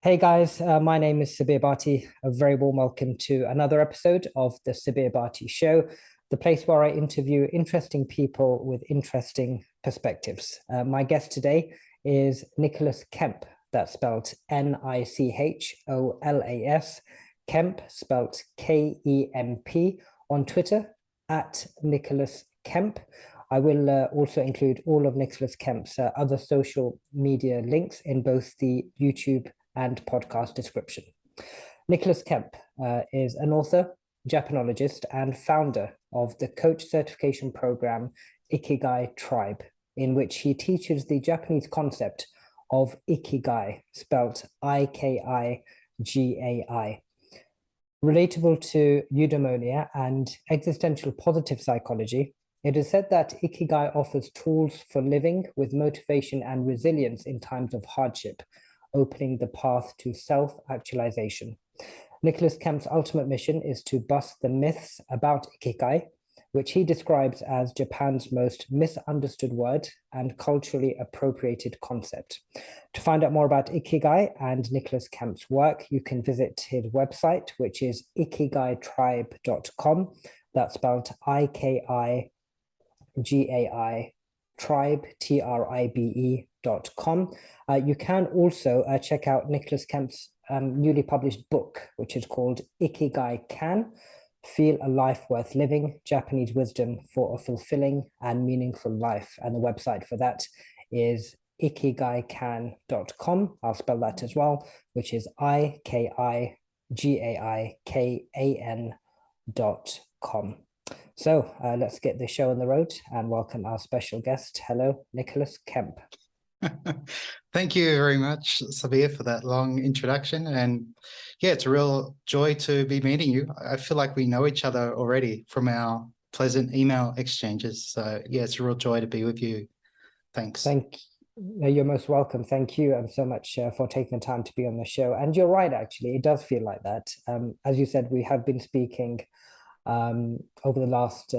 Hey guys, my name is Sabir Bhatti. A very warm welcome to another episode of the Sabir Bhatti Show, the place where I interview interesting people with interesting perspectives. My guest today is Nicholas Kemp, that's spelled Nicholas, Kemp, spelled Kemp, on Twitter at Nicholas Kemp. I will also include all of Nicholas Kemp's other social media links in both the YouTube and podcast description. Nicholas Kemp is an author, Japanologist, and founder of the coach certification program Ikigai Tribe, in which he teaches the Japanese concept of Ikigai, spelled Ikigai. Relatable to eudaimonia and existential positive psychology, it is said that Ikigai offers tools for living with motivation and resilience in times of hardship, opening the path to self-actualization. Nicholas Kemp's ultimate mission is to bust the myths about Ikigai, which he describes as Japan's most misunderstood word and culturally appropriated concept. To find out more about Ikigai and Nicholas Kemp's work, you can visit his website, which is ikigaitribe.com. That's spelled Ikigai tribe, tribe.com. You can also check out Nicholas Kemp's newly published book, which is called Ikigai-Kan, Feel a Life Worth Living, Japanese Wisdom for a Fulfilling and Meaningful Life. And the website for that is ikigaikan.com. I'll spell that as well, which is ikigaikan.com. So let's get the show on the road and welcome our special guest. Hello, Nicholas Kemp. Thank you very much, Sabir, for that long introduction. And yeah, it's a real joy to be meeting you. I feel like we know each other already from our pleasant email exchanges. So yeah, it's a real joy to be with you. Thanks. You're most welcome. Thank you so much for taking the time to be on the show. And you're right, actually, it does feel like that. As you said, we have been speaking over the last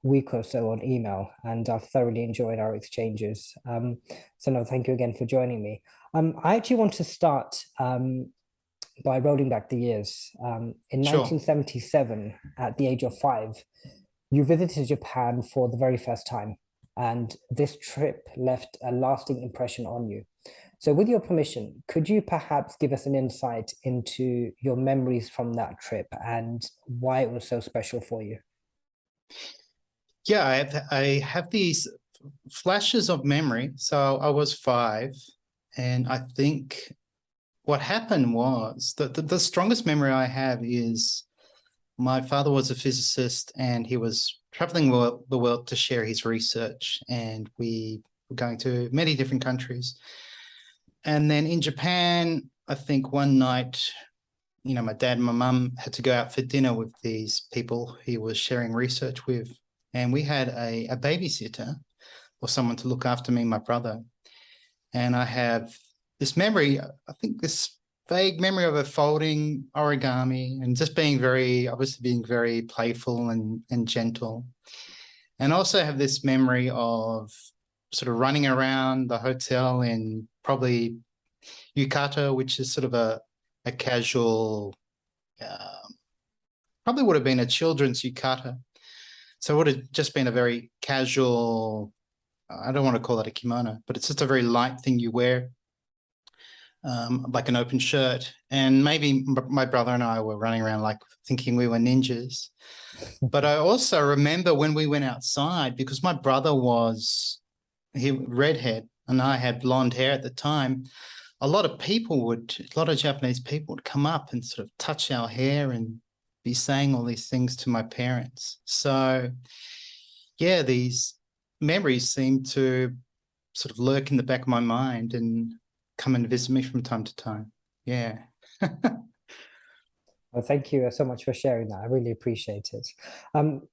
week or so on email, and I've thoroughly enjoyed our exchanges. So no, thank you again for joining me. I actually want to start by rolling back the years. In Sure. 1977, at the age of 5, you visited Japan for the very first time, and this trip left a lasting impression on you. So with your permission, could you perhaps give us an insight into your memories from that trip and why it was so special for you? Yeah, I have these flashes of memory. So I was 5, and I think what happened was that the strongest memory I have is my father was a physicist, and he was traveling the world to share his research, and we were going to many different countries. And then in Japan, I think one night, my dad and my mum had to go out for dinner with these people he was sharing research with. And we had a babysitter or someone to look after me and my brother. And I have this memory, I think this vague memory of a folding origami and just being obviously being very playful and gentle. And also have this memory of sort of running around the hotel in probably yukata, which is sort of a casual, probably would have been a children's yukata. So it would have just been a very casual, I don't want to call it a kimono, but it's just a very light thing you wear, like an open shirt. And maybe my brother and I were running around like thinking we were ninjas. But I also remember when we went outside, because my brother was redhead and I had blonde hair at the time, a lot of Japanese people would come up and sort of touch our hair and be saying all these things to my parents. So yeah, these memories seem to sort of lurk in the back of my mind and come and visit me from time to time. Yeah. Well, thank you so much for sharing that. I really appreciate it.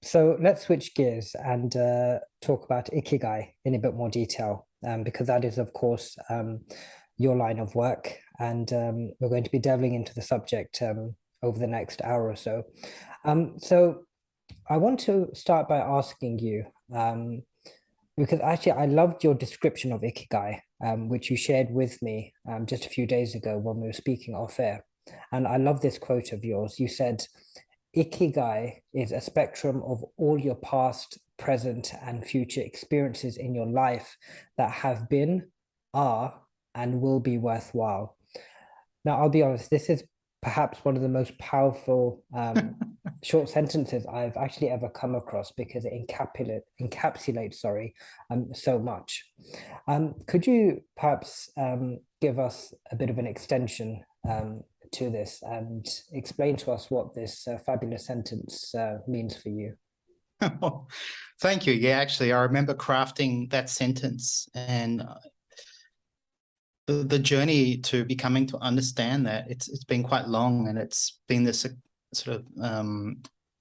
So let's switch gears and talk about Ikigai in a bit more detail, because that is, of course, your line of work. And we're going to be delving into the subject over the next hour or so. So I want to start by asking you, Because actually, I loved your description of Ikigai, which you shared with me just a few days ago when we were speaking off air. And I love this quote of yours. You said, Ikigai is a spectrum of all your past, present, and future experiences in your life that have been, are, and will be worthwhile. Now, I'll be honest, this is perhaps one of the most powerful short sentences I've actually ever come across because it encapsulates, so much. Could you perhaps give us a bit of an extension to this and explain to us what this fabulous sentence means for you? Thank you. Yeah, actually, I remember crafting that sentence, and the journey to becoming to understand that it's been quite long, and it's been this sort of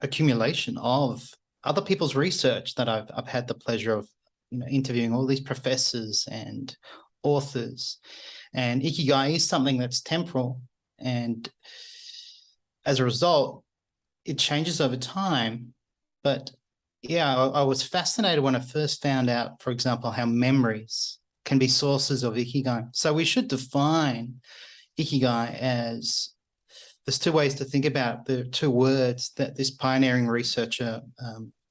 accumulation of other people's research that I've had the pleasure of interviewing all these professors and authors. And Ikigai is something that's temporal, and as a result, it changes over time. But yeah, I was fascinated when I first found out, for example, how memories can be sources of Ikigai. So we should define Ikigai as, there's two ways to think about it. There are two words that this pioneering researcher,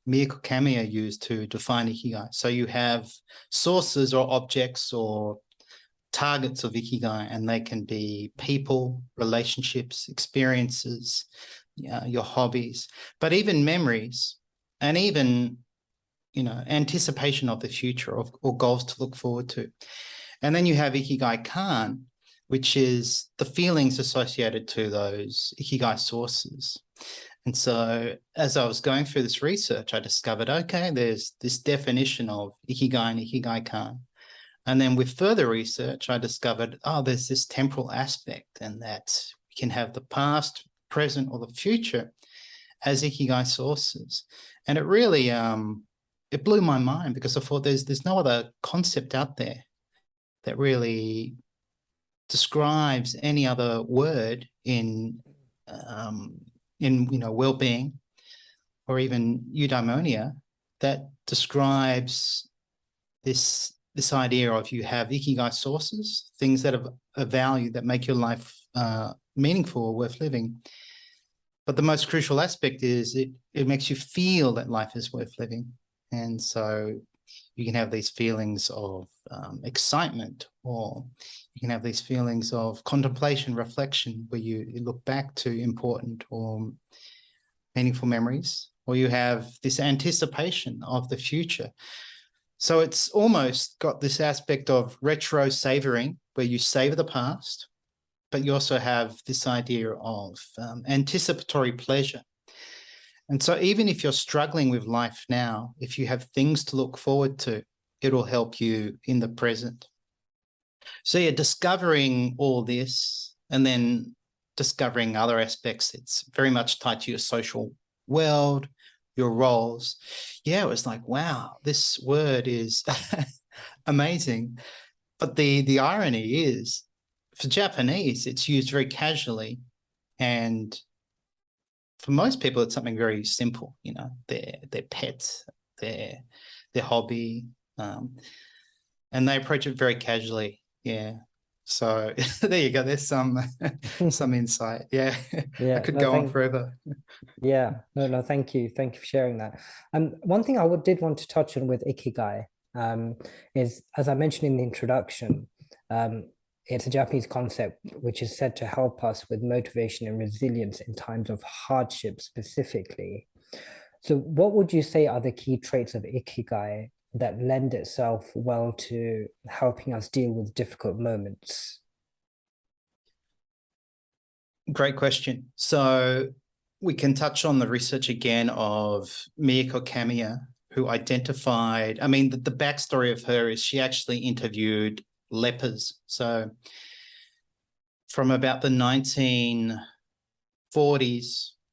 Mieko Kamiya, used to define Ikigai. So you have sources or objects or targets of Ikigai, and they can be people, relationships, experiences, your hobbies, but even memories, and even anticipation of the future, or goals to look forward to. And then you have Ikigai-Kan, which is the feelings associated to those Ikigai sources. And so as I was going through this research, I discovered, okay, there's this definition of Ikigai and Ikigai-Kan. And then with further research, I discovered, there's this temporal aspect, and that we can have the past, present, or the future as Ikigai sources. And it really, it blew my mind, because I thought there's no other concept out there that really describes any other word in well-being, or even eudaimonia, that describes this idea of, you have Ikigai sources, things that have a value that make your life meaningful or worth living. But the most crucial aspect is it makes you feel that life is worth living. And so you can have these feelings of excitement, or you can have these feelings of contemplation, reflection, where you look back to important or meaningful memories, or you have this anticipation of the future. So it's almost got this aspect of retro savoring, where you savor the past, but you also have this idea of anticipatory pleasure. And so even if you're struggling with life now, if you have things to look forward to, it'll help you in the present. So you're discovering all this, and then discovering other aspects. It's very much tied to your social world, your roles. Yeah, it was like, wow, this word is amazing. But the irony is, for Japanese, it's used very casually, and for most people, it's something very simple. Their pets, their hobby, and they approach it very casually. Yeah. So there you go. There's some insight. Yeah. Yeah, I could no, go on forever. Yeah, no, thank you. Thank you for sharing that. One thing I did want to touch on with Ikigai is, as I mentioned in the introduction, it's a Japanese concept which is said to help us with motivation and resilience in times of hardship specifically. So what would you say are the key traits of Ikigai that lend itself well to helping us deal with difficult moments? Great question. So we can touch on the research again of Mieko Kamiya, who identified, the backstory of her is she actually interviewed lepers. So from about the 1940s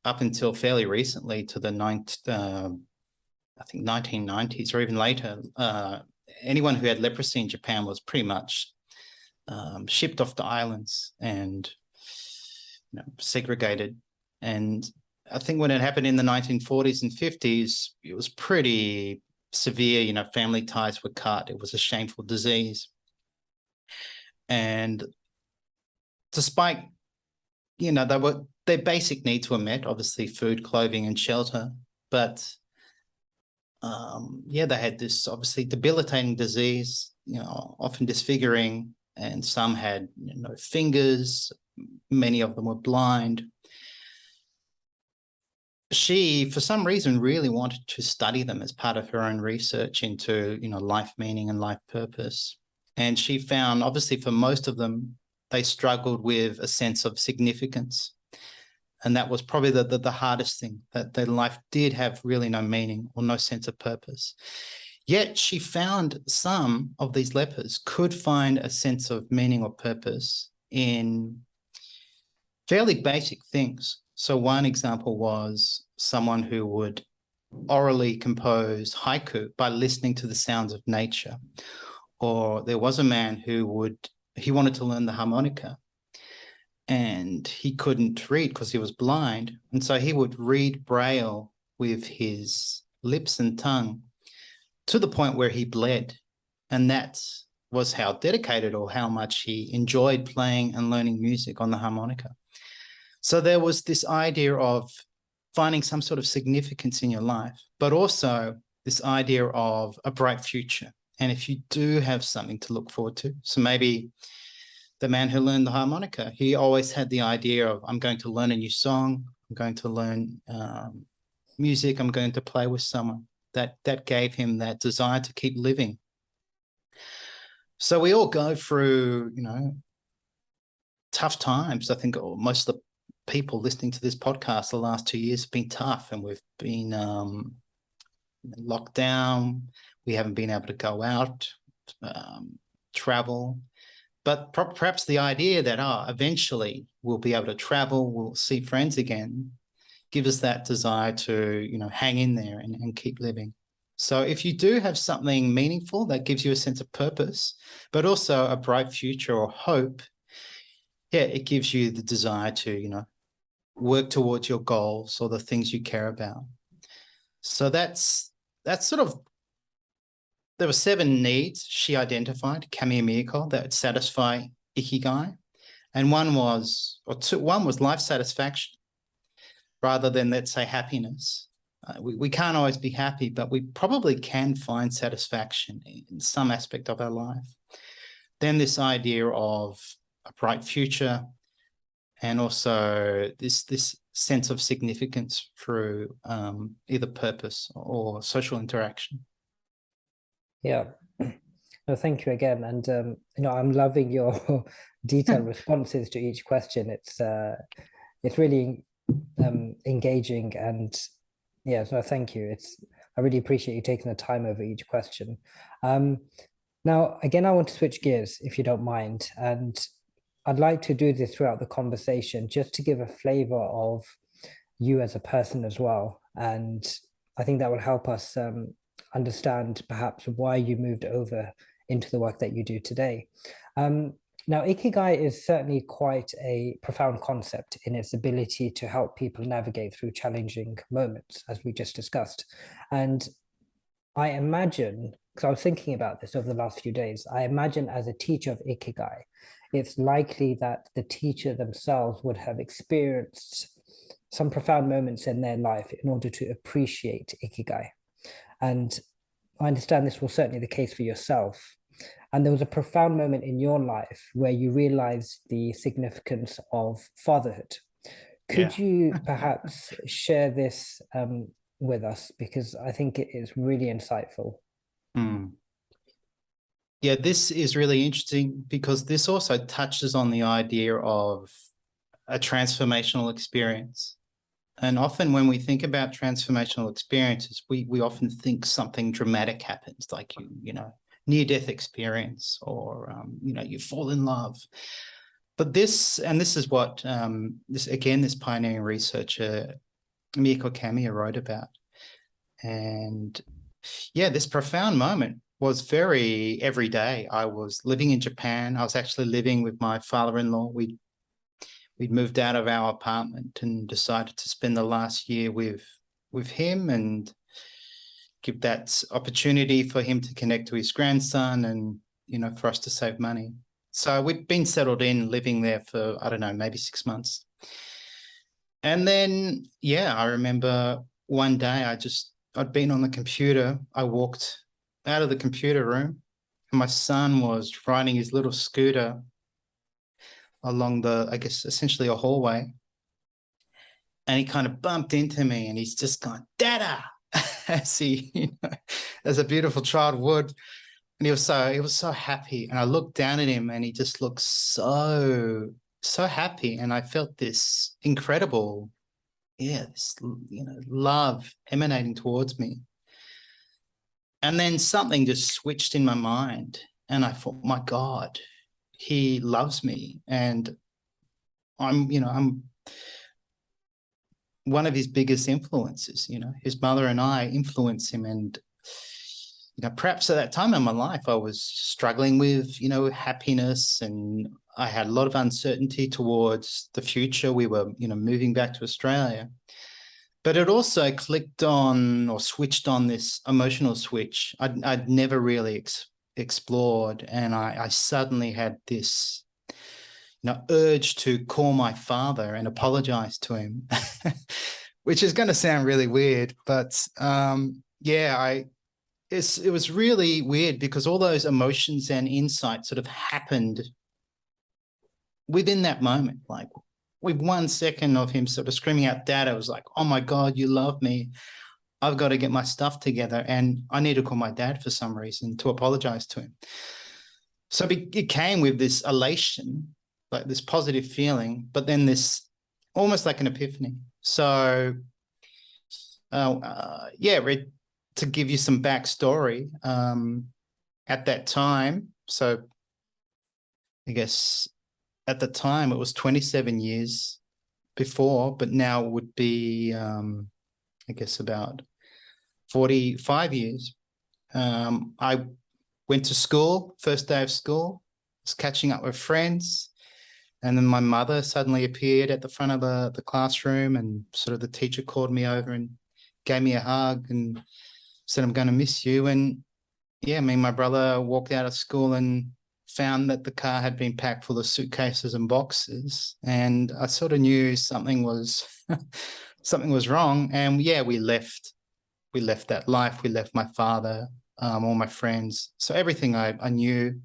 up until fairly recently to the 1990s or even later, anyone who had leprosy in Japan was pretty much shipped off to islands and segregated. And I think when it happened in the 1940s and 50s, it was pretty severe, family ties were cut. It was a shameful disease. And despite, their basic needs were met, obviously food, clothing, and shelter. But they had this obviously debilitating disease, often disfiguring, and some had no fingers. Many of them were blind. She, for some reason, really wanted to study them as part of her own research into, life meaning and life purpose. And she found, obviously, for most of them, they struggled with a sense of significance. And that was probably the hardest thing, that their life did have really no meaning or no sense of purpose. Yet she found some of these lepers could find a sense of meaning or purpose in fairly basic things. So one example was someone who would orally compose haiku by listening to the sounds of nature. Or there was a man who wanted to learn the harmonica, and he couldn't read because he was blind. And so he would read Braille with his lips and tongue to the point where he bled. And that was how dedicated or how much he enjoyed playing and learning music on the harmonica. So there was this idea of finding some sort of significance in your life, but also this idea of a bright future. And if you do have something to look forward to, so maybe the man who learned the harmonica, he always had the idea of, I'm going to learn a new song, I'm going to learn music, I'm going to play with someone. That gave him that desire to keep living. So we all go through, tough times. I think most of the people listening to this podcast the last 2 years have been tough, and we've been locked down. We haven't been able to go out, travel. But perhaps the idea that eventually we'll be able to travel, we'll see friends again, give us that desire to, hang in there and keep living. So if you do have something meaningful that gives you a sense of purpose, but also a bright future or hope, it gives you the desire to, work towards your goals or the things you care about. So that's sort of, there were 7 needs she identified, Kamiya Miyako, that would satisfy Ikigai. And one was life satisfaction rather than, let's say, happiness. We can't always be happy, but we probably can find satisfaction in some aspect of our life. Then this idea of a bright future, and also this sense of significance through either purpose or social interaction. Yeah. No, thank you again. And, I'm loving your detailed responses to each question. It's really engaging, and so thank you. I really appreciate you taking the time over each question. Now, again, I want to switch gears, if you don't mind, and I'd like to do this throughout the conversation just to give a flavor of you as a person as well. And I think that will help us understand perhaps why you moved over into the work that you do today. Now, Ikigai is certainly quite a profound concept in its ability to help people navigate through challenging moments, as we just discussed. And I imagine, because I was thinking about this over the last few days, I imagine as a teacher of Ikigai, it's likely that the teacher themselves would have experienced some profound moments in their life in order to appreciate Ikigai. And I understand this was certainly the case for yourself. And there was a profound moment in your life where you realized the significance of fatherhood. Could you perhaps share this with us? Because I think it is really insightful. Yeah, this is really interesting because this also touches on the idea of a transformational experience. And often when we think about transformational experiences, we often think something dramatic happens, like near-death experience, or you fall in love. But this is what this pioneering researcher Mieko Kamiya wrote about. And this profound moment was very everyday. I was living in Japan. I was actually living with my father-in-law. We'd moved out of our apartment and decided to spend the last year with him. And give that opportunity for him to connect to his grandson and, you know, for us to save money. So we'd been settled in, living there for, I don't know, maybe 6 months. And then, yeah, I remember one day I'd been on the computer. I walked out of the computer room and my son was riding his little scooter along the, I guess, essentially a hallway. And he kind of bumped into me and he's just gone, Dada, as he, you know, as a beautiful child would. And he was so happy. And I looked down at him and he just looked so happy. And I felt this incredible, this, you know, love emanating towards me. And then something just switched in my mind. And I thought, my God, he loves me. And I'm one of his biggest influences. You know, his mother and I influence him. And, you know, perhaps at that time in my life, I was struggling with, you know, happiness, and I had a lot of uncertainty towards the future. We were, you know, moving back to Australia. But it also clicked on or switched on this emotional switch I'd never really explored. And I suddenly had this, you know, urge to call my father and apologize to him, which is going to sound really weird. But yeah, it was really weird because all those emotions and insights sort of happened within that moment. Like with 1 second of him sort of screaming out, Dad, I was like, oh my God, you love me. I've got to get my stuff together. And I need to call my dad for some reason to apologize to him. So it came with this elation, like this positive feeling, but then this almost like an epiphany. So yeah, to give you some backstory, at that time, so I guess at the time it was 27 years before, but now it would be, I guess, about 45 years. I went to school, first day of school, was catching up with friends, and then my mother suddenly appeared at the front of the classroom, and sort of the teacher called me over and gave me a hug and said, I'm going to miss you. And yeah, me and my brother walked out of school and found that the car had been packed full of suitcases and boxes. And I sort of knew something was wrong. And yeah, we left that life. We left my father, all my friends. So everything I knew.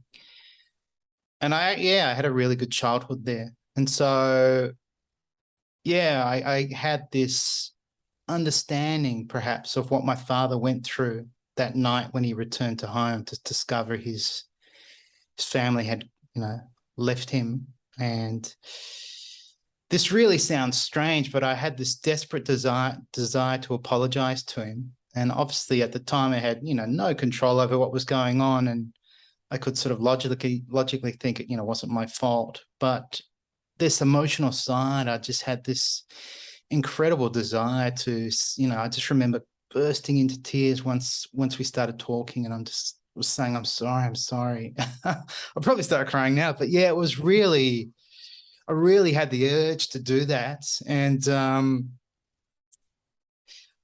And I had a really good childhood there. And so, yeah, I had this understanding perhaps of what my father went through that night when he returned to home to discover his family had, you know, left him. And this really sounds strange, but I had this desperate desire to apologize to him. And obviously at the time I had, you know, no control over what was going on. And I could sort of logically think it, you know, wasn't my fault. But this emotional side, I just had this incredible desire to, you know, I just remember bursting into tears once we started talking, and was saying, I'm sorry. I'll probably start crying now, but yeah, it was really, I really had the urge to do that. And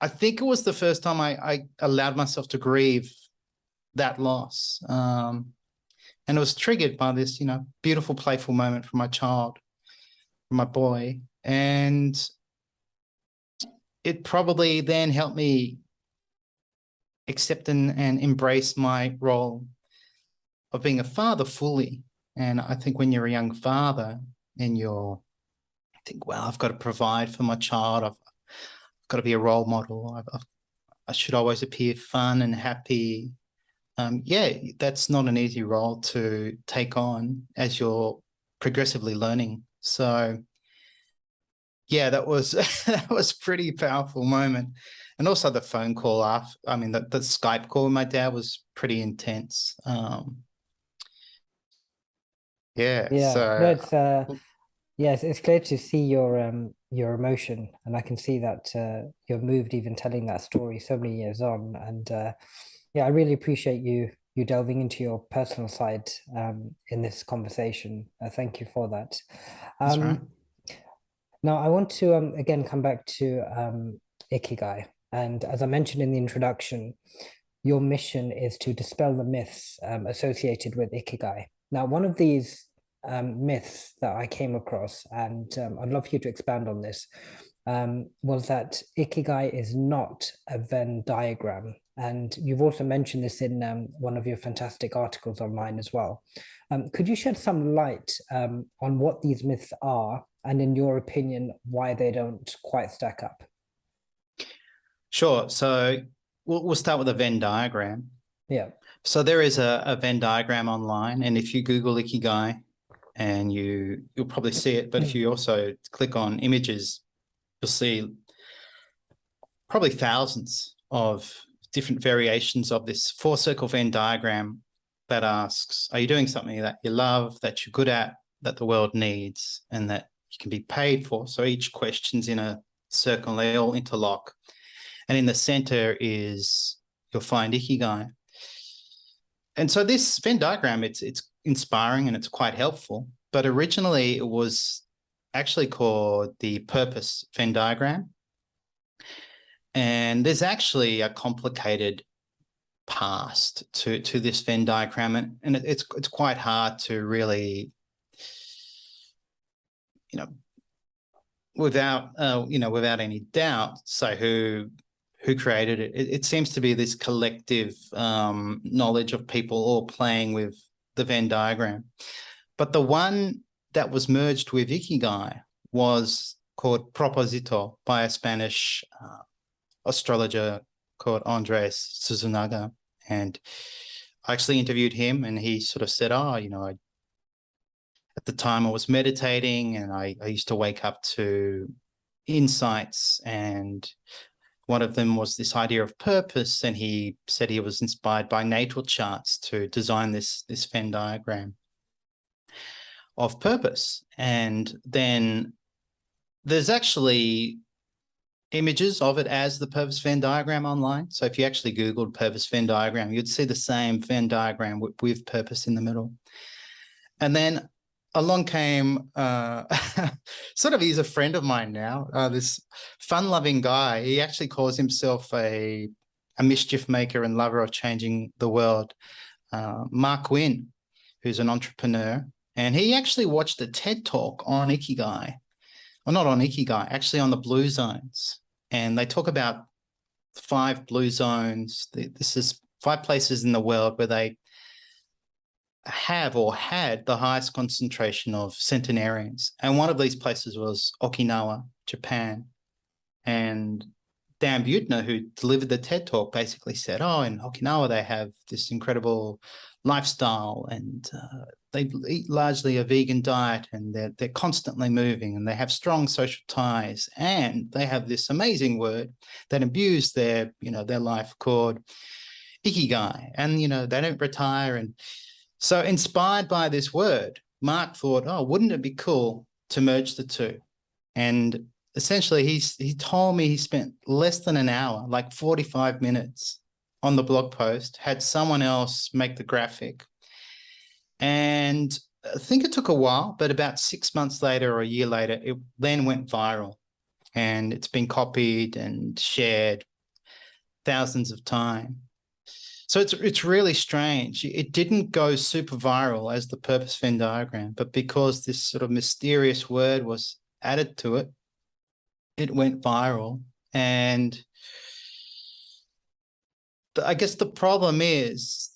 I think it was the first time I allowed myself to grieve that loss. And it was triggered by this, you know, beautiful, playful moment from my child, from my boy. And it probably then helped me accept and embrace my role of being a father fully. And I think when you're a young father and I think, well, I've got to provide for my child. I've got to be a role model. I should always appear fun and happy. Yeah, that's not an easy role to take on as you're progressively learning. So yeah, that was that was a pretty powerful moment. And also the phone call after, I mean, the Skype call with my dad was pretty intense. Yeah, No, so it's yes, it's clear to see your emotion, and I can see that you're moved even telling that story so many years on. And yeah, I really appreciate you delving into your personal side in this conversation. Thank you for that. that's right. Now, I want to again come back to Ikigai. And as I mentioned in the introduction, your mission is to dispel the myths associated with Ikigai. Now, one of these myths that I came across, and I'd love for you to expand on this, was that Ikigai is not a Venn diagram. And you've also mentioned this in one of your fantastic articles online as well. Could you shed some light on what these myths are, and in your opinion, why they don't quite stack up? Sure. So we'll start with a Venn diagram. Yeah. So there is a Venn diagram online, and if you Google Ikigai, and you'll probably see it, but if you also click on images, you'll see probably thousands of different variations of this four-circle Venn diagram that asks, are you doing something that you love, that you're good at, that the world needs, and that you can be paid for? So each question's in a circle, they all interlock. And in the center is, you'll find Ikigai. And so this Venn diagram, it's inspiring and it's quite helpful, but originally it was actually called the purpose Venn diagram. And there's actually a complicated past to this Venn diagram, and it's quite hard to really, without any doubt, say who created it. It seems to be this collective knowledge of people all playing with the Venn diagram. But the one that was merged with Ikigai was called Proposito by a Spanish astrologer called Andres Suzunaga. And I actually interviewed him, and he sort of said, at the time I was meditating, and I used to wake up to insights, and one of them was this idea of purpose, and he said he was inspired by natal charts to design this Venn diagram of purpose. And then there's actually images of it as the purpose Venn diagram online. So if you actually Googled purpose Venn diagram, you'd see the same Venn diagram with purpose in the middle. And then along came, sort of, he's a friend of mine now, this fun-loving guy. He actually calls himself a mischief maker and lover of changing the world, Mark Wynn, who's an entrepreneur. And he actually watched a TED Talk on Ikigai, or not on Ikigai, actually on the blue zones. And they talk about 5 blue zones. This is 5 places in the world where they have or had the highest concentration of centenarians. And one of these places was Okinawa, Japan. And Dan Buettner, who delivered the TED Talk, basically said, in Okinawa, they have this incredible lifestyle, and they eat largely a vegan diet, and they're constantly moving, and they have strong social ties, and they have this amazing word that imbues their life called Ikigai, and, they don't retire. And so inspired by this word, Mark thought, wouldn't it be cool to merge the two? And essentially he told me he spent less than an hour, like 45 minutes on the blog post, had someone else make the graphic. And I think it took a while, but about 6 months later or a year later, it then went viral, and it's been copied and shared thousands of times. So it's really strange. It didn't go super viral as the purpose Venn diagram, but because this sort of mysterious word was added to it, it went viral. And I guess the problem is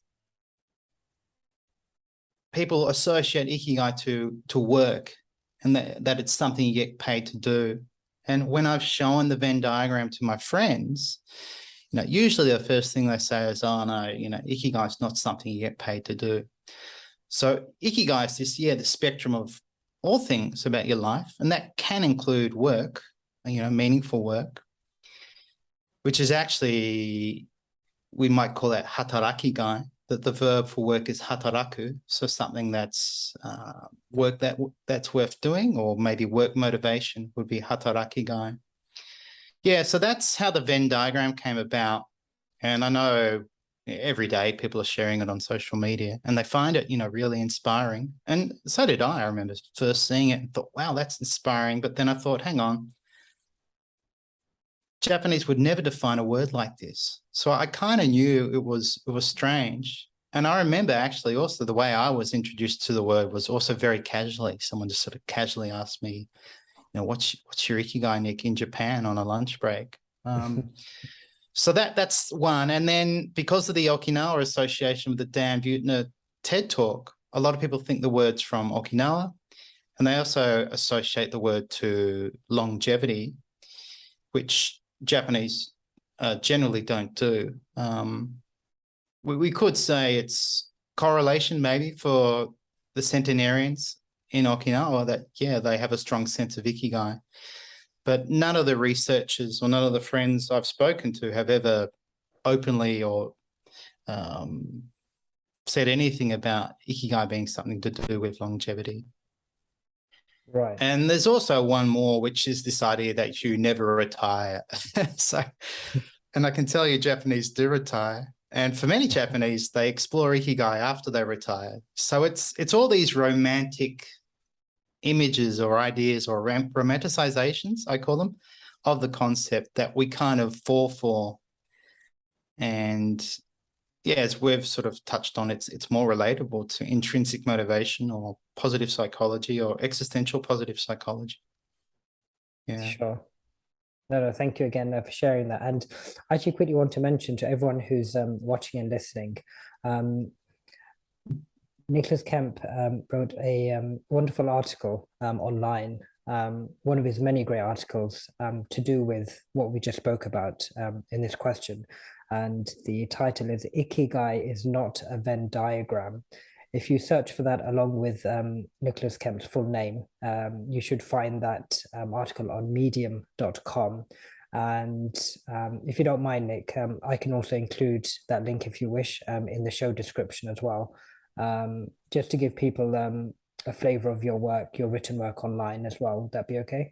people associate Ikigai to work, and that it's something you get paid to do. And when I've shown the Venn diagram to my friends, usually the first thing they say is, oh, no, Ikigai is not something you get paid to do. So Ikigai is the spectrum of all things about your life, and that can include work, meaningful work, which is actually, we might call that hatarakigai, that the verb for work is hataraku, so something that's work that's worth doing, or maybe work motivation would be hatarakigai. Yeah, so that's how the Venn diagram came about. And I know every day people are sharing it on social media, and they find it, really inspiring. And so did I. I remember first seeing it and thought, wow, that's inspiring. But then I thought, hang on, Japanese would never define a word like this. So I kind of knew it was strange. And I remember actually also the way I was introduced to the word was also very casually. Someone just sort of casually asked me, what's your Ikigai, Nick, in Japan on a lunch break? So that's one. And then because of the Okinawa association with the Dan Buettner TED Talk, a lot of people think the word's from Okinawa, and they also associate the word to longevity, which Japanese generally don't do. We could say it's correlation maybe for the centenarians in Okinawa that, yeah, they have a strong sense of Ikigai. But none of the researchers or none of the friends I've spoken to have ever openly or said anything about Ikigai being something to do with longevity. Right. And there's also one more, which is this idea that you never retire. So, and I can tell you Japanese do retire. And for many Japanese, they explore Ikigai after they retire. So it's all these romantic images or ideas or romanticizations, I call them, of the concept that we kind of fall for. And yeah, as we've sort of touched on, it's more relatable to intrinsic motivation or positive psychology or existential positive psychology. Yeah. Sure. No, thank you again for sharing that. And I actually quickly want to mention to everyone who's watching and listening, Nicholas Kemp wrote a wonderful article online, one of his many great articles to do with what we just spoke about in this question. And the title is Ikigai is Not a Venn Diagram. If you search for that along with Nicholas Kemp's full name, you should find that article on medium.com. And if you don't mind, Nick, I can also include that link if you wish in the show description as well, just to give people a flavor of your work, your written work online as well. Would that be okay?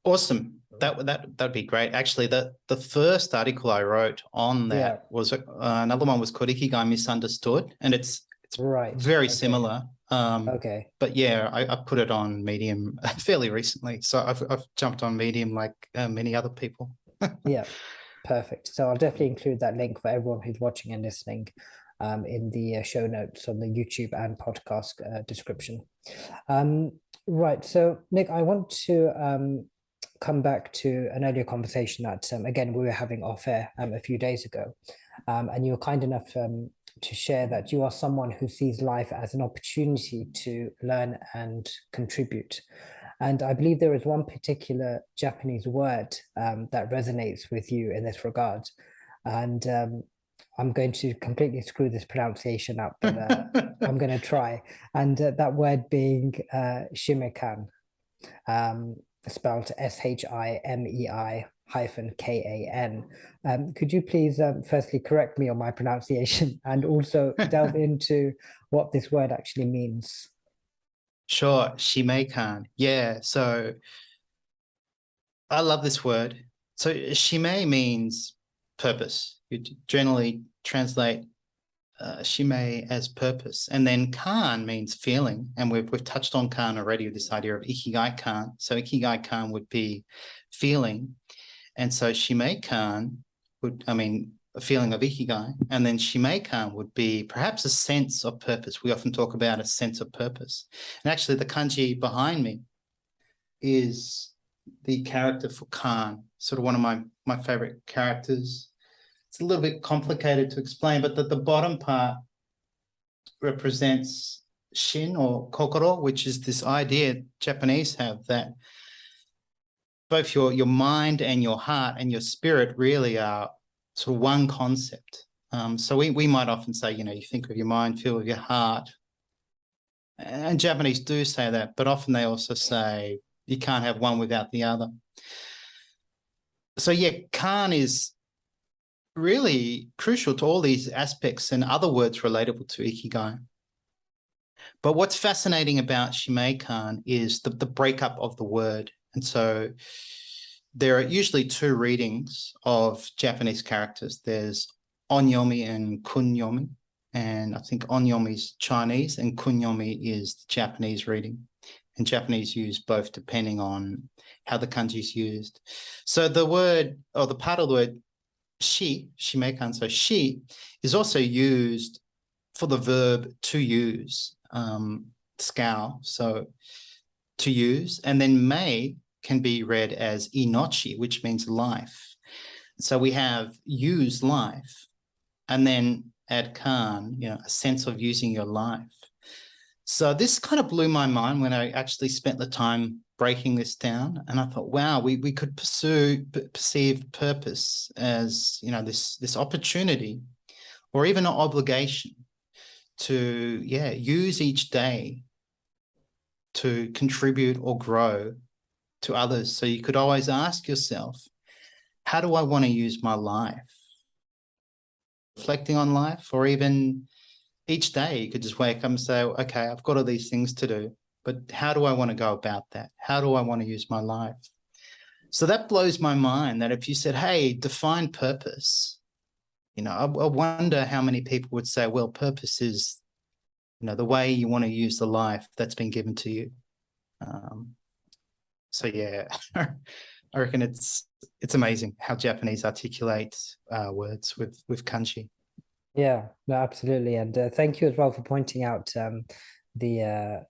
Awesome. That'd be great. Actually, the first article I wrote on that was another one was called Ikigai Misunderstood, and it's right. very similar. Okay. But yeah, I put it on Medium fairly recently, so I've jumped on Medium like many other people. Yeah, perfect. So I'll definitely include that link for everyone who's watching and listening in the show notes on the YouTube and podcast description. Right. So Nick, I want to come back to an earlier conversation that, again, we were having off air a few days ago. And you were kind enough to share that you are someone who sees life as an opportunity to learn and contribute. And I believe there is one particular Japanese word that resonates with you in this regard. And I'm going to completely screw this pronunciation up, but I'm going to try. And that word being Shimei-Kan. Spelled Shimei-Kan. Could you please firstly correct me on my pronunciation and also delve into what this word actually means? Sure, Shimei-Kan. Yeah, so I love this word. So Shimei means purpose. You generally translate Shimei as purpose. And then Kan means feeling. And we've touched on Kan already with this idea of Ikigai-Kan. So Ikigai-Kan would be feeling. And so Shimei-Kan would, a feeling of Ikigai. And then Shimei-Kan would be perhaps a sense of purpose. We often talk about a sense of purpose. And actually the kanji behind me is the character for Kan, sort of one of my favorite characters. It's a little bit complicated to explain, but the bottom part represents shin or kokoro, which is this idea Japanese have that both your mind and your heart and your spirit really are sort of one concept. So we might often say, you think of your mind, feel with your heart. And Japanese do say that, but often they also say you can't have one without the other. So yeah, Kan is really crucial to all these aspects and other words relatable to Ikigai. But what's fascinating about Shimei-Kan is the breakup of the word. And so there are usually two readings of Japanese characters. There's onyomi and kunyomi. And I think onyomi is Chinese and kunyomi is the Japanese reading. and Japanese use both depending on how the kanji is used. So the word, or the part of the word Shimei-Kan, so she is also used for the verb to use, scowl, so to use, and then mei can be read as inochi, which means life. So we have use life, and then add kan, a sense of using your life. So this kind of blew my mind when I actually spent the time breaking this down, and I thought, wow, we could perceive purpose as this opportunity, or even an obligation to use each day to contribute or grow to others. So you could always ask yourself, how do I want to use my life? Reflecting on life, or even each day you could just wake up and say, okay, I've got all these things to do, but how do I want to go about that? How do I want to use my life? So that blows my mind, that if you said, hey, define purpose, I wonder how many people would say, well, purpose is, the way you want to use the life that's been given to you. So yeah, I reckon it's amazing how Japanese articulate words with kanji. Yeah, no, absolutely. And thank you as well for pointing out the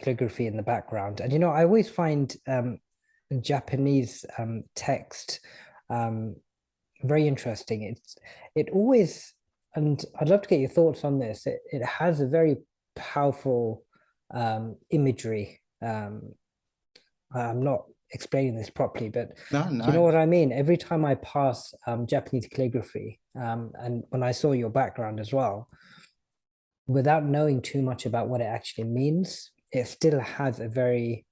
calligraphy in the background. And I always find Japanese text very interesting. It always, and I'd love to get your thoughts on this. It has a very powerful imagery. I'm not explaining this properly, but No. do you know what I mean? Every time I pass Japanese calligraphy, and when I saw your background as well, without knowing too much about what it actually means, it still has a very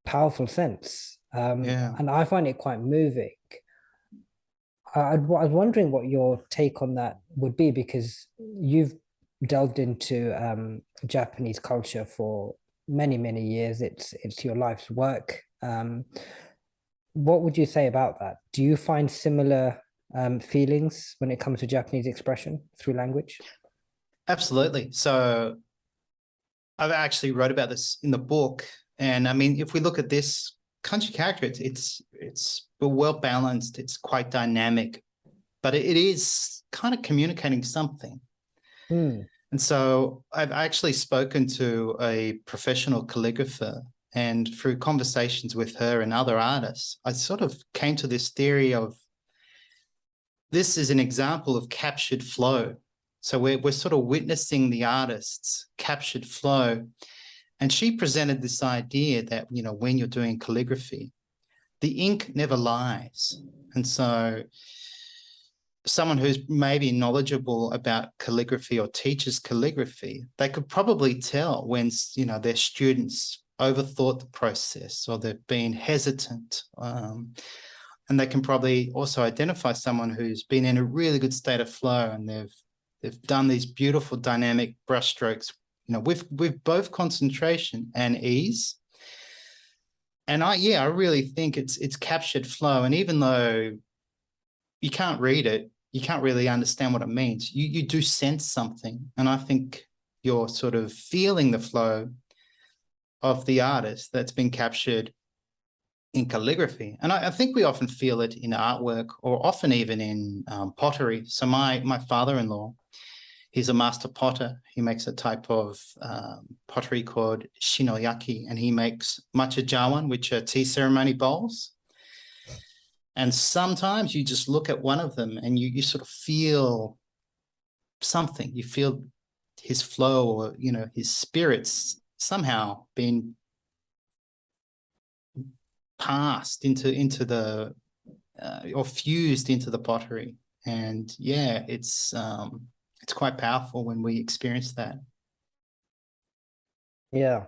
powerful sense. And I find it quite moving. I was wondering what your take on that would be, because you've delved into Japanese culture for many, many years. It's your life's work. What would you say about that? Do you find similar feelings when it comes to Japanese expression through language? Absolutely. So I've actually wrote about this in the book. And I mean, if we look at this kanji character, it's well balanced, it's quite dynamic, but it is kind of communicating something. And so I've actually spoken to a professional calligrapher, and through conversations with her and other artists, I sort of came to this theory of, this is an example of captured flow. So we're sort of witnessing the artist's captured flow. And she presented this idea that, when you're doing calligraphy, the ink never lies. And so someone who's maybe knowledgeable about calligraphy or teaches calligraphy, they could probably tell when, their students overthought the process, or they've been hesitant. And they can probably also identify someone who's been in a really good state of flow, and they've done these beautiful dynamic brushstrokes, with both concentration and ease. And I really think it's captured flow. And even though you can't read it, you can't really understand what it means, you do sense something. And I think you're sort of feeling the flow of the artist that's been captured in calligraphy. And I think we often feel it in artwork, or often even in pottery. So my father-in-law, he's a master potter. He makes a type of pottery called shinoyaki, and he makes machajawan, which are tea ceremony bowls. And sometimes you just look at one of them and you sort of feel something. You feel his flow, or, his spirits somehow being passed into the or fused into the pottery. And yeah, it's quite powerful when we experience that. Yeah,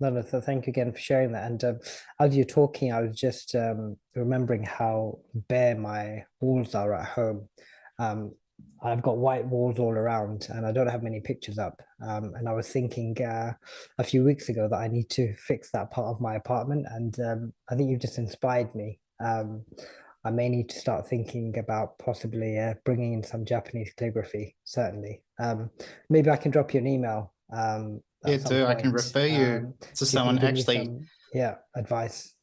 no, so thank you again for sharing that. And as you're talking, I was just remembering how bare my walls are at home. I've got white walls all around, and I don't have many pictures up. And I was thinking a few weeks ago that I need to fix that part of my apartment, and I think you've just inspired me. I may need to start thinking about possibly bringing in some Japanese calligraphy, certainly. Maybe I can drop you an email Yeah, at some do I can point. refer you to So you can someone, give me actually, some, advice.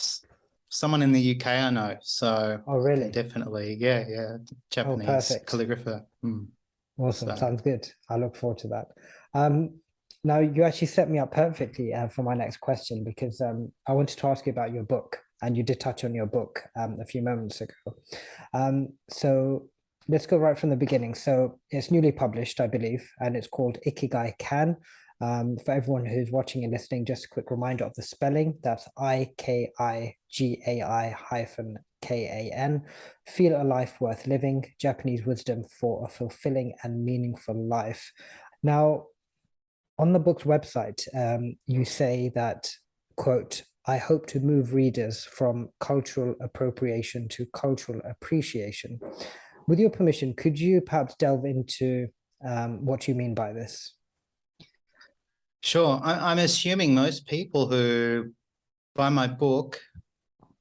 someone in the UK I know, so Oh, I can really? definitely, Oh, Japanese perfect. calligrapher. Awesome. So Sounds good. I look forward to that. Now, you actually set me up perfectly for my next question, because I wanted to ask you about your book, and you did touch on your book a few moments ago. So let's go right from the beginning. So it's newly published, I believe, and it's called Ikigai Kan. For everyone who's watching and listening, just a quick reminder of the spelling. That's Ikigai-Kan. Feel a life worth living, Japanese wisdom for a fulfilling and meaningful life. Now, on the book's website, you say that, quote, I hope to move readers from cultural appropriation to cultural appreciation. With your permission, could you perhaps delve into what you mean by this? sure, I'm assuming most people who buy my book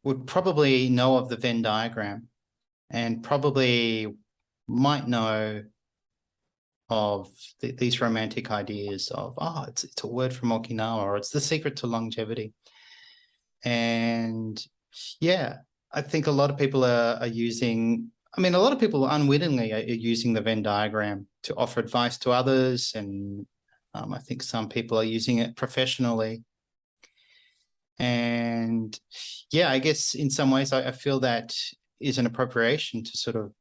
would probably know of the Venn diagram, and probably might know of these romantic ideas of, oh, it's a word from Okinawa, or it's the secret to longevity. And yeah, I think a lot of people are using, I mean, a lot of people unwittingly are using the Venn diagram to offer advice to others. And I think some people are using it professionally. And yeah, I guess in some ways I feel that is an appropriation to sort of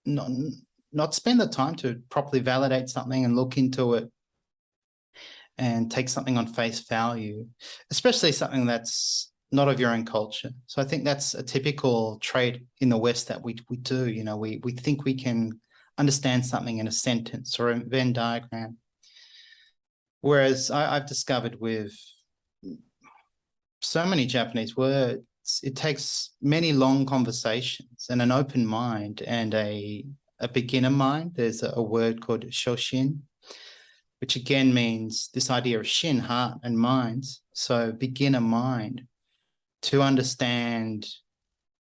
not spend the time to properly validate something and look into it and take something on face value, especially something that's not of your own culture. So I think that's a typical trait in the West that we do. You know, we think we can understand something in a sentence or a Venn diagram. Whereas I've discovered with so many Japanese words, it takes many long conversations and an open mind and a beginner mind. There's a word called shoshin, which again means this idea of shin, heart, and mind. So beginner mind to understand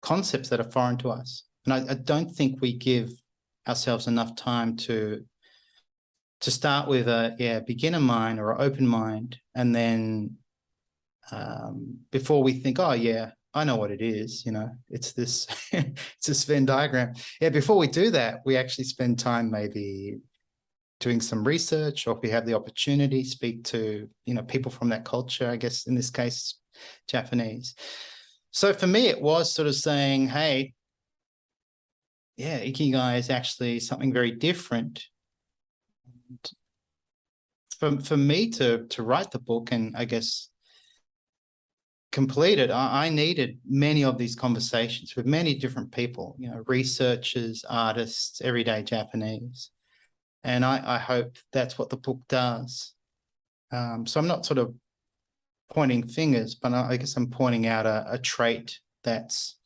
concepts that are foreign to us. And I don't think we give ourselves enough time to start with a beginner mind or an open mind, and then before we think, oh yeah, I know what it is, you know, it's this it's this Venn diagram. Yeah, before we do that, we actually spend time maybe doing some research, or if we have the opportunity, speak to, you know, people from that culture, I guess in this case, Japanese. So for me, it was sort of saying, hey, yeah, Ikigai is actually something very different. For me to write the book and I guess complete it, I needed many of these conversations with many different people, you know, researchers, artists, everyday Japanese. And I hope that's what the book does. So I'm not sort of pointing fingers, but I guess I'm pointing out a trait that's,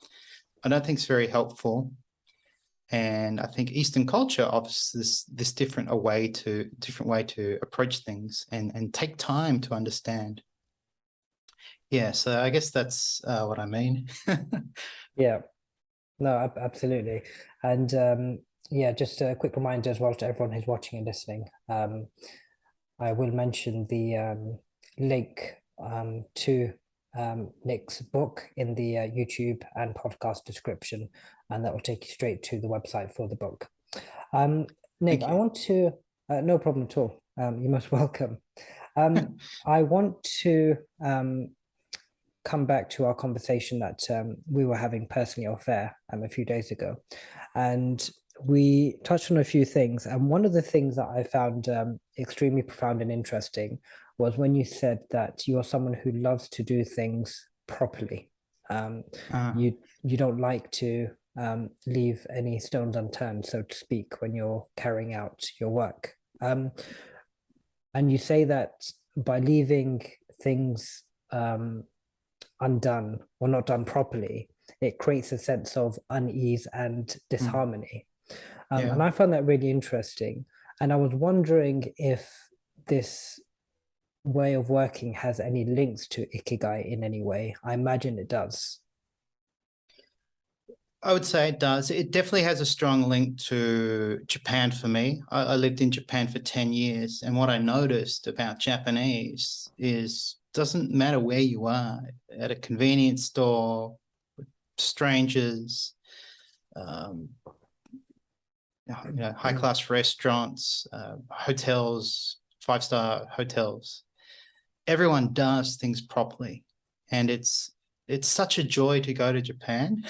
I don't think is very helpful. And I think Eastern culture offers this different way to approach things and take time to understand. Yeah, so I guess that's what I mean. Yeah, no, absolutely. And yeah, just a quick reminder as well to everyone who's watching and listening. I will mention the link to Nick's book in the YouTube and podcast description, and that will take you straight to the website for the book. Nick, Thank I you. want to, no problem at all. You're most welcome. I want to come back to our conversation that we were having personally off air a few days ago. And we touched on a few things. And one of the things that I found extremely profound and interesting was when you said that you're someone who loves to do things properly. Um, Uh, you don't like to leave any stones unturned, so to speak, when you're carrying out your work. And you say that by leaving things undone or not done properly, it creates a sense of unease and disharmony. yeah. And I found that really interesting. And I was wondering if this way of working has any links to Ikigai in any way. I imagine it does. I would say it does. It definitely has a strong link to Japan for me. I lived in Japan for 10 years, and what I noticed about Japanese is doesn't matter where you are, at a convenience store, strangers, um, high-class restaurants, hotels, five-star hotels. Everyone does things properly, and it's such a joy to go to Japan.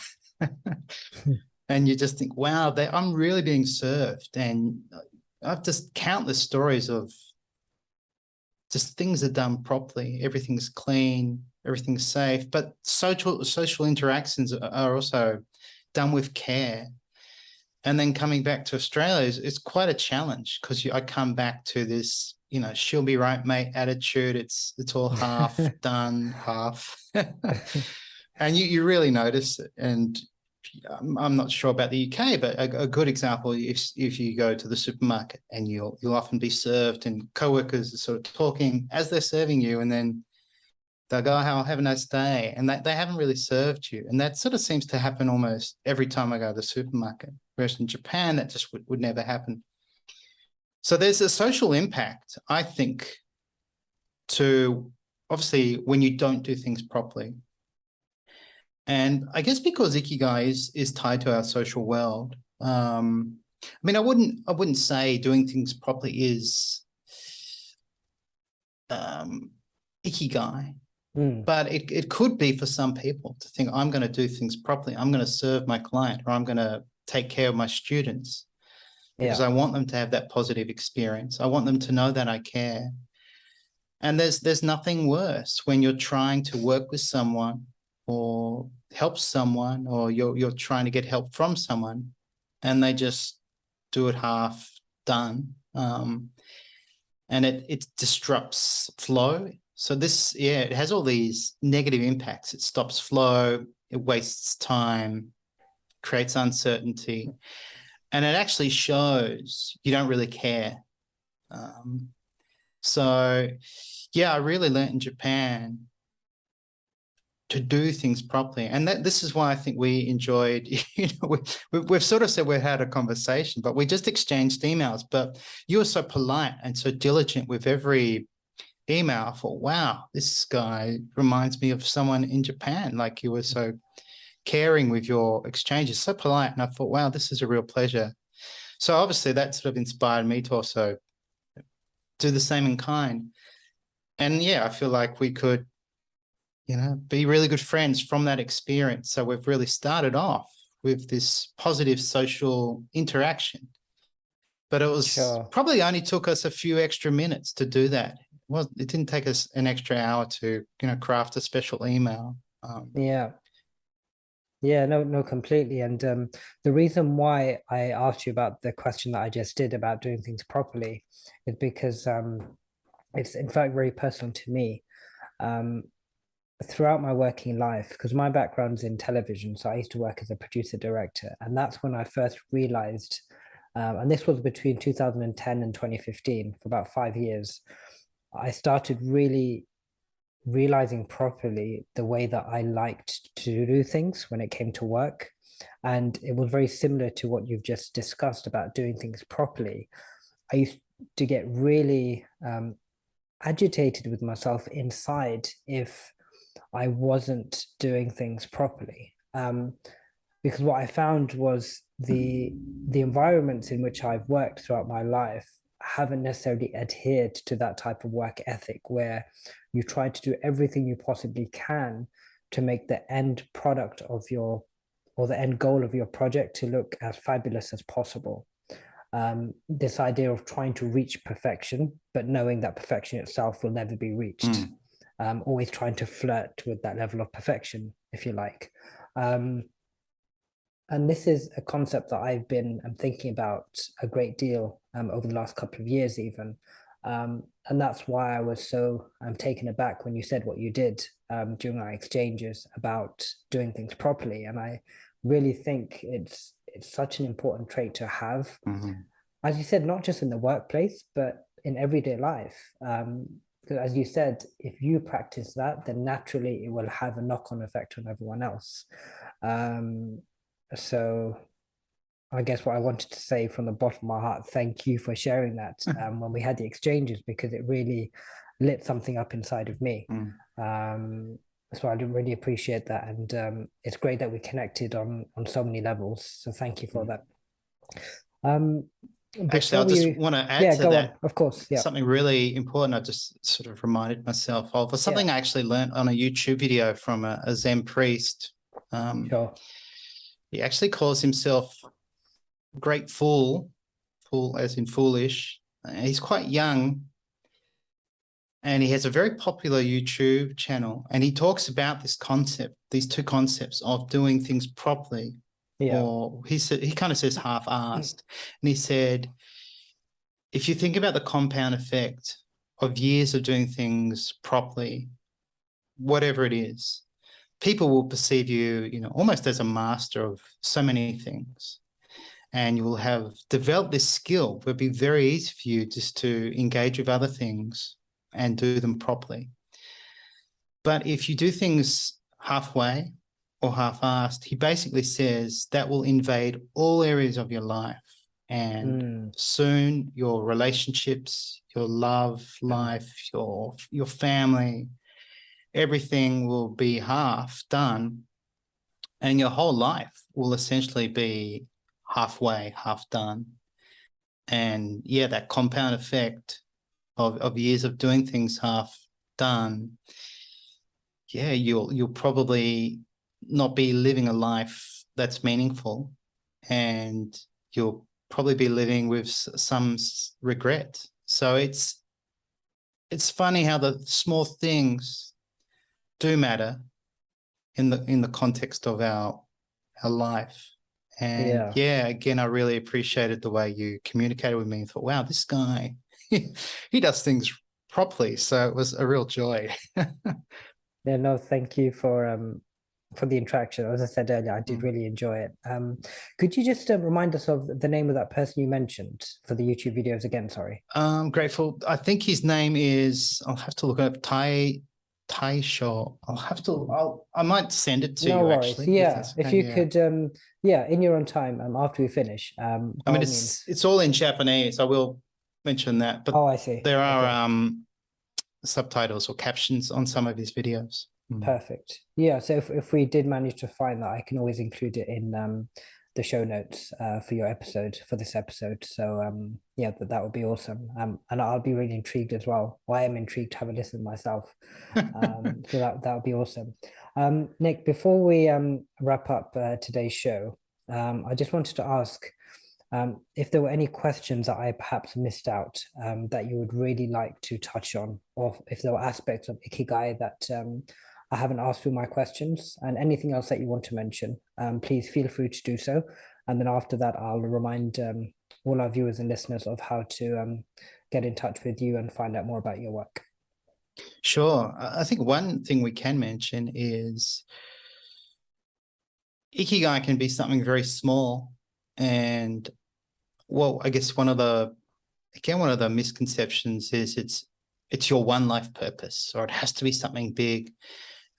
And you just think, wow, I'm really being served. And I've just countless stories of just things are done properly. Everything's clean, everything's safe, but social interactions are also done with care. And then coming back to Australia is quite a challenge, because I come back to this, she'll be right, mate attitude. It's all half done, half. And you really notice it. And I'm not sure about the UK, but a good example, if you go to the supermarket and you'll often be served, and co-workers are sort of talking as they're serving you, and then they'll go, "Oh, have a nice day," and they haven't really served you. And that sort of seems to happen almost every time I go to the supermarket. Whereas in Japan, that just would never happen. So there's a social impact, I think, to obviously when you don't do things properly. And I guess because Ikigai is tied to our social world, I mean, I wouldn't say doing things properly is Ikigai, but it could be for some people to think, I'm going to do things properly. I'm going to serve my client, or I'm going to take care of my students, because I want them to have that positive experience. I want them to know that I care. And there's nothing worse when you're trying to work with someone or help someone, or you're trying to get help from someone, and they just do it half done, and it disrupts flow. So it has all these negative impacts. It stops flow, it wastes time, creates uncertainty, and it actually shows you don't really care. So yeah, I really learned in Japan to do things properly. And this is why I think we enjoyed, we've sort of said we had a conversation, but we just exchanged emails. But you were so polite and so diligent with every email. I thought, wow, this guy reminds me of someone in Japan. Like, you were so caring with your exchanges, so polite. And I thought, wow, this is a real pleasure. So obviously that sort of inspired me to also do the same in kind. And yeah, I feel like we could, be really good friends from that experience. So we've really started off with this positive social interaction, but it was probably only took us a few extra minutes to do that. Well, it didn't take us an extra hour to, craft a special email. No, completely. And the reason why I asked you about the question that I just did about doing things properly is because it's in fact very personal to me. Throughout my working life, because my background's in television, so I used to work as a producer director, and that's when I first realized, and this was between 2010 and 2015, for about 5 years, I started really realizing properly the way that I liked to do things when it came to work. And it was very similar to what you've just discussed about doing things properly. I used to get really agitated with myself inside if I wasn't doing things properly. Because what I found was the environments in which I've worked throughout my life haven't necessarily adhered to that type of work ethic, where you try to do everything you possibly can to make the end product of your, or the end goal of your project, to look as fabulous as possible. This idea of trying to reach perfection, but knowing that perfection itself will never be reached. Always trying to flirt with that level of perfection, if you like. And this is a concept that I've been thinking about a great deal over the last couple of years even. And that's why I was so taken aback when you said what you did during our exchanges about doing things properly. And I really think it's such an important trait to have. As you said, not just in the workplace, but in everyday life. Because as you said, if you practice that, then naturally it will have a knock-on effect on everyone else. So I guess what I wanted to say from the bottom of my heart, thank you for sharing that when we had the exchanges, because it really lit something up inside of me. Mm. So I do really appreciate that, and it's great that we connected on so many levels. So thank you for Mm. that. Um, Actually, before I just we, want to add yeah, to go on. that Of course, yeah, something really important. I just sort of reminded myself of was yeah, something I actually learned on a YouTube video from a Zen priest. sure, He actually calls himself Great Fool, fool as in foolish. He's quite young, and he has a very popular YouTube channel, and he talks about this concept, these two concepts of doing things properly, yeah, or he kind of says half-assed, and he said, if you think about the compound effect of years of doing things properly, whatever it is, people will perceive you, almost as a master of so many things. And you will have developed this skill where it'll be very easy for you just to engage with other things and do them properly. But if you do things halfway or half-assed, he basically says that will invade all areas of your life. And mm, soon your relationships, your love life, your family, everything will be half done. And your whole life will essentially be halfway, half done. And yeah, that compound effect of years of doing things half done, yeah, you'll probably not be living a life that's meaningful, and you'll probably be living with some regret. So it's funny how the small things do matter in the context of our life. And yeah. yeah, again, I really appreciated the way you communicated with me and thought, wow, this guy, he does things properly. So it was a real joy. Yeah, no, thank you for the interaction. As I said earlier, I did Mm. really enjoy it. Could you just remind us of the name of that person you mentioned for the YouTube videos again? Sorry. Grateful. I think his name is, I'll have to look up Tai Shaw. I might send it to No you worries. actually, if Yeah, that's if okay. you Yeah. could, yeah, in your own time, after we finish, I by mean, all it's means. it's all in Japanese. I will mention that, but Oh, I see. there are Okay. subtitles or captions on some of his videos. Mm. Perfect. Yeah, so if we did manage to find that, I can always include it in the show notes for your episode, for this episode. So yeah, that would be awesome. And I'll be really intrigued as well. Well, I am intrigued to have a listen myself. So that would be awesome. Nick, before we wrap up today's show, I just wanted to ask if there were any questions that I perhaps missed out that you would really like to touch on, or if there were aspects of Ikigai that I haven't asked through my questions, and anything else that you want to mention, please feel free to do so. And then after that, I'll remind all our viewers and listeners of how to get in touch with you and find out more about your work. Sure. I think one thing we can mention is Ikigai can be something very small. And well, I guess one of the misconceptions is it's your one life purpose, or it has to be something big.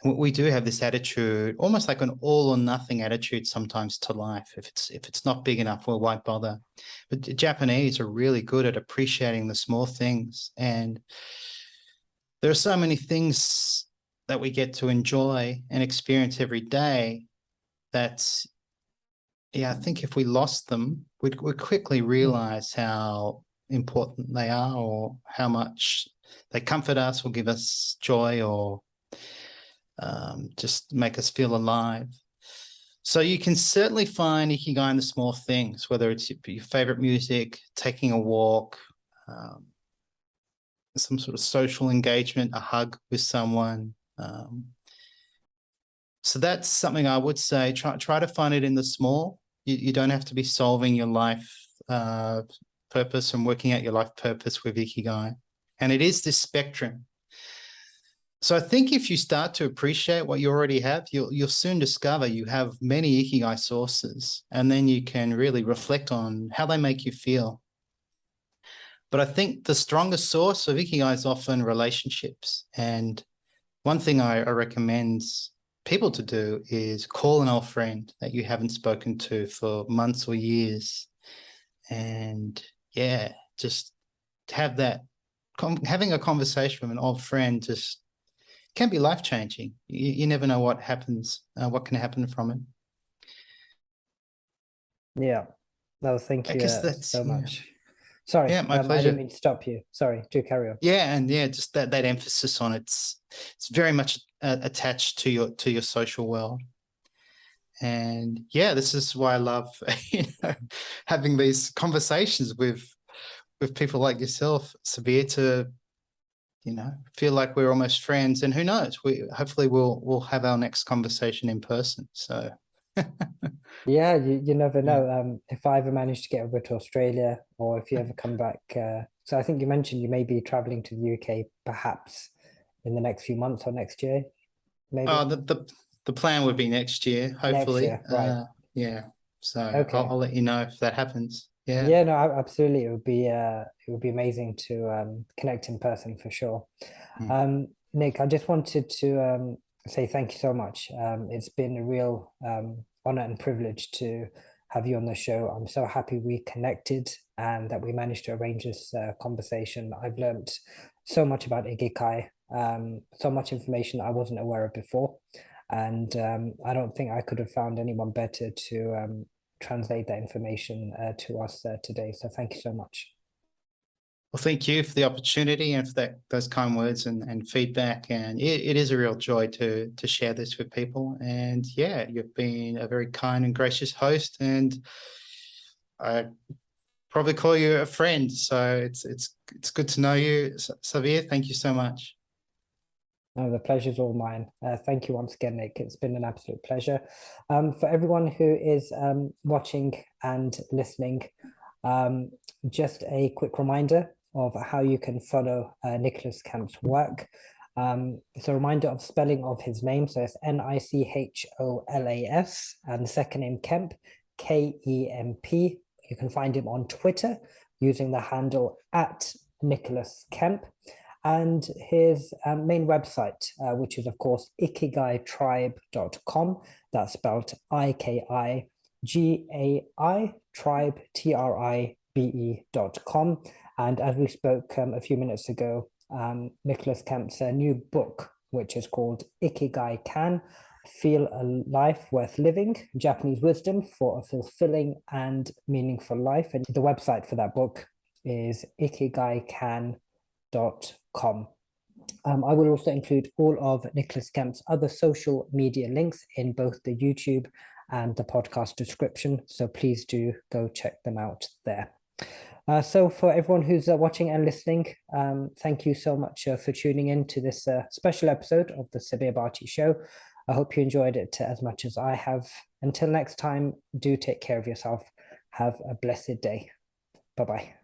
And we do have this attitude, almost like an all or nothing attitude sometimes to life. If it's not big enough, well, why bother? But the Japanese are really good at appreciating the small things. And there are so many things that we get to enjoy and experience every day that, yeah, I think if we lost them, we'd quickly realize how important they are, or how much they comfort us or give us joy, or just make us feel alive. So you can certainly find Ikigai in the small things, whether it's your favorite music, taking a walk, um, some sort of social engagement, a hug with someone. So that's something I would say. Try to find it in the small. You don't have to be solving your life purpose and working out your life purpose with Ikigai. And it is this spectrum. So I think if you start to appreciate what you already have, you'll soon discover you have many Ikigai sources, and then you can really reflect on how they make you feel. But I think the strongest source of Ikigai is often relationships. And one thing I recommend people to do is call an old friend that you haven't spoken to for months or years, and yeah, just have that having a conversation with an old friend just can be life-changing. You never know what happens, what can happen from it. Yeah. No, thank I you guess that's so much. Sorry, yeah, my I didn't pleasure. mean to stop you. Sorry, do carry on. Yeah, and yeah, just that emphasis on it's very much attached to your social world. And yeah, this is why I love having these conversations with people like yourself, Sabir, to feel like we're almost friends. And who knows, hopefully we'll have our next conversation in person. So Yeah, you never yeah. know. If I ever manage to get over to Australia, or if you ever come back. So I think you mentioned you may be traveling to the UK perhaps in the next few months or next year, maybe. The plan would be next year, Next hopefully. year, right. Yeah. So Okay. I'll let you know if that happens. Yeah. Yeah, no, absolutely. It would be amazing to connect in person for sure. Mm. Nick, I just wanted to say thank you so much. It's been a real honor and privilege to have you on the show. I'm so happy we connected and that we managed to arrange this conversation. I've learned so much about Ikigai, so much information I wasn't aware of before. And I don't think I could have found anyone better to translate that information to us today. So thank you so much. Well, thank you for the opportunity and for those kind words and feedback. And it is a real joy to share this with people. And yeah, you've been a very kind and gracious host, and I probably call you a friend. So it's good to know you, Sabir. Thank you so much. No, the pleasure's all mine. Thank you once again, Nick. It's been an absolute pleasure. For everyone who is watching and listening, just a quick reminder of how you can follow Nicholas Kemp's work. It's a reminder of spelling of his name. So it's Nicholas, and the second name Kemp, Kemp. You can find him on Twitter using the handle at Nicholas Kemp, and his main website, which is, of course, ikigaitribe.com. That's spelled IKIGAI, tribe, TRIBE.com. And as we spoke a few minutes ago, Nicholas Kemp's new book, which is called Ikigai-Kan, Feel a Life Worth Living, Japanese Wisdom for a Fulfilling and Meaningful Life. And the website for that book is ikigaikan.com. I will also include all of Nicholas Kemp's other social media links in both the YouTube and the podcast description. So please do go check them out there. So for everyone who's watching and listening, thank you so much for tuning in to this special episode of the Sabir Bhatti Show. I hope you enjoyed it as much as I have. Until next time, do take care of yourself. Have a blessed day. Bye-bye.